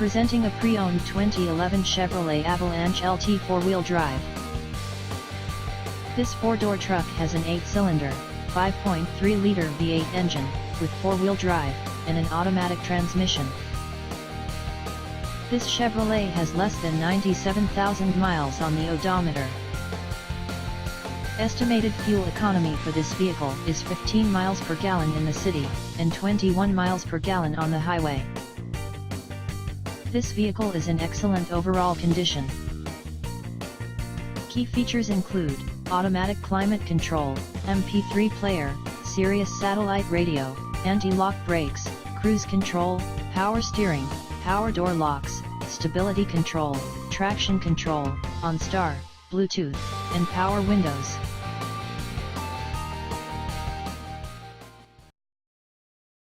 Presenting a pre-owned 2011 Chevrolet Avalanche LT 4-wheel drive. This four-door truck has an 8-cylinder, 5.3-liter V8 engine, with 4-wheel drive, and an automatic transmission. This Chevrolet has less than 97,000 miles on the odometer. Estimated fuel economy for this vehicle is 15 miles per gallon in the city, and 21 miles per gallon on the highway. This vehicle is in excellent overall condition. Key features include automatic climate control, MP3 player, Sirius satellite radio, anti-lock brakes, cruise control, power steering, power door locks, stability control, traction control, OnStar, Bluetooth, and power windows.